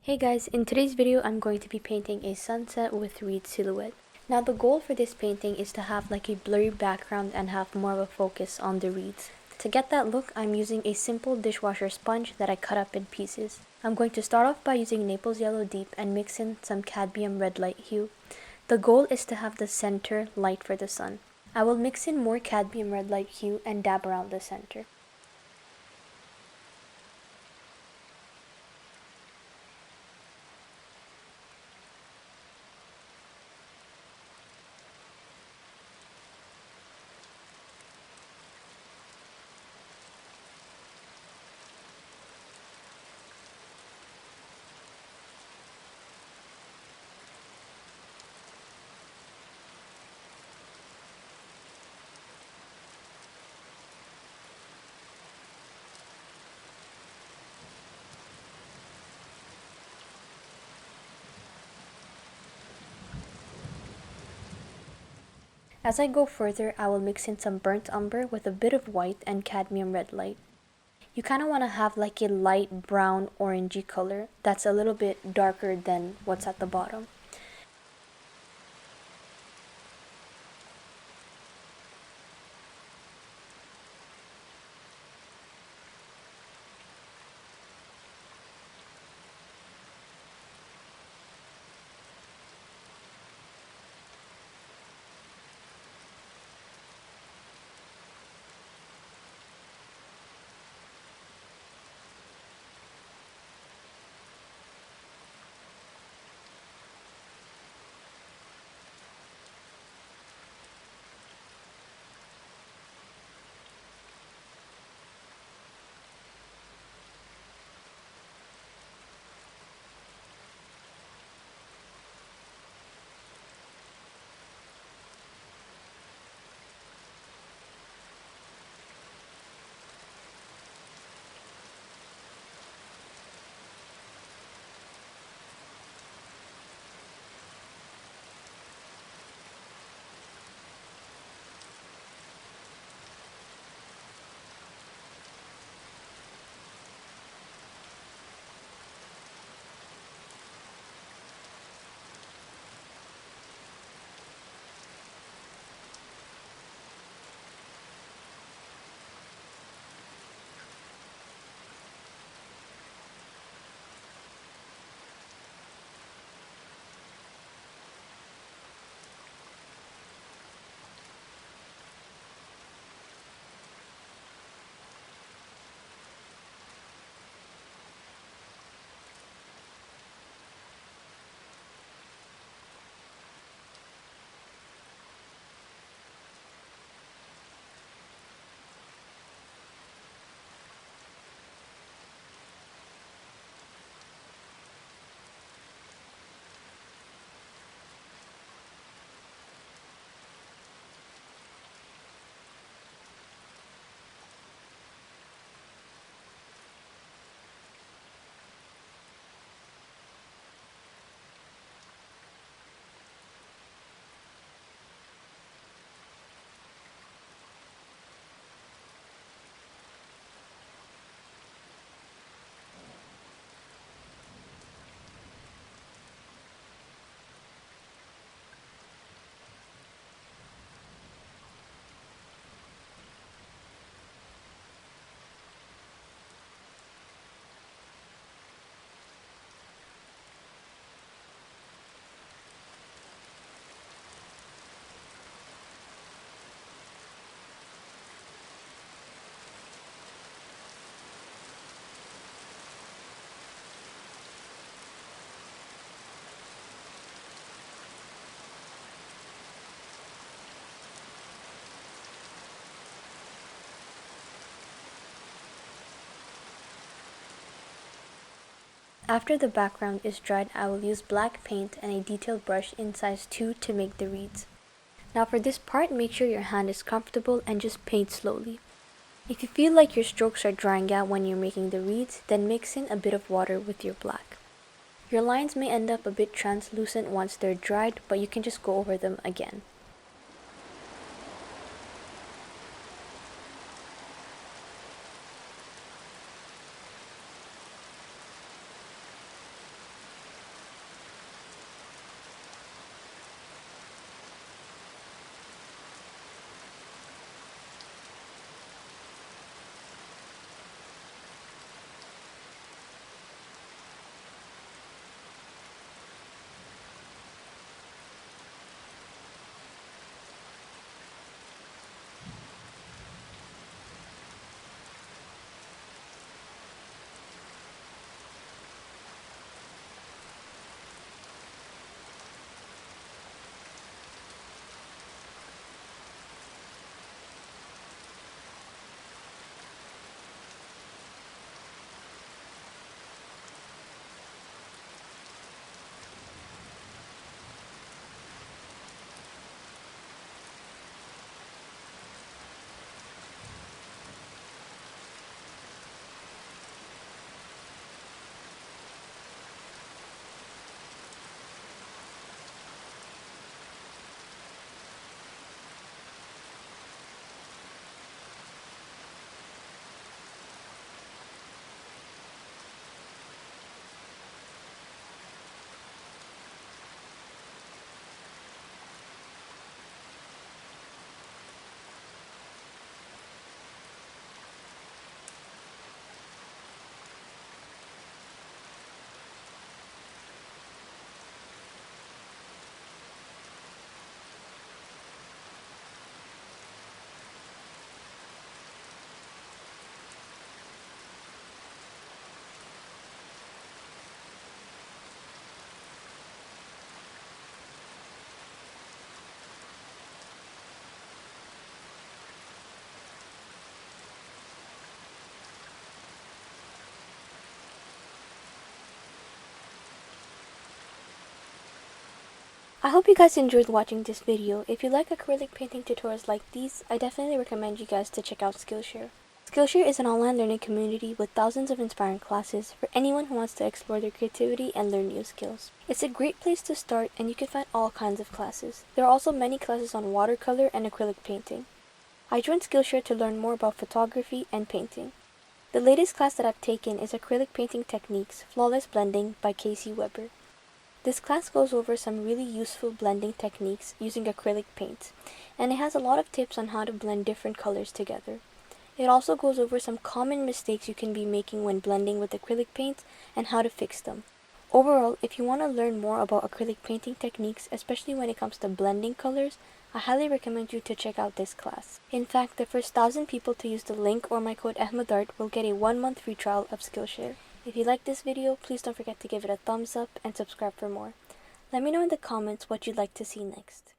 Hey guys, in today's video I'm going to be painting a sunset with reed silhouette. Now the goal for this painting is to have like a blurry background and have more of a focus on the reeds. To get that look, I'm using a simple dishwasher sponge that I cut up in pieces. I'm going to start off by using Naples Yellow Deep and mix in some cadmium red light hue. The goal is to have the center light for the sun. I will mix in more cadmium red light hue and dab around the center. As I go further, I will mix in some burnt umber with a bit of white and cadmium red light. You kind of want to have like a light brown orangey color that's a little bit darker than what's at the bottom. After the background is dried, I will use black paint and a detailed brush in size 2 to make the reeds. Now for this part, make sure your hand is comfortable and just paint slowly. If you feel like your strokes are drying out when you're making the reeds, then mix in a bit of water with your black. Your lines may end up a bit translucent once they're dried, but you can just go over them again. I hope you guys enjoyed watching this video. If you like acrylic painting tutorials like these, I definitely recommend you guys to check out Skillshare. Skillshare is an online learning community with thousands of inspiring classes for anyone who wants to explore their creativity and learn new skills. It's a great place to start, and you can find all kinds of classes. There are also many classes on watercolor and acrylic painting. I joined Skillshare to learn more about photography and painting. The latest class that I've taken is Acrylic Painting Techniques, Flawless Blending by Casey Weber. This class goes over some really useful blending techniques using acrylic paint, and it has a lot of tips on how to blend different colors together. It also goes over some common mistakes you can be making when blending with acrylic paint and how to fix them. Overall, if you want to learn more about acrylic painting techniques, especially when it comes to blending colors, I highly recommend you to check out this class. In fact, the first 1,000 people to use the link or my code AhmadArt will get a 1-month free trial of Skillshare. If you like this video, please don't forget to give it a thumbs up and subscribe for more. Let me know in the comments what you'd like to see next.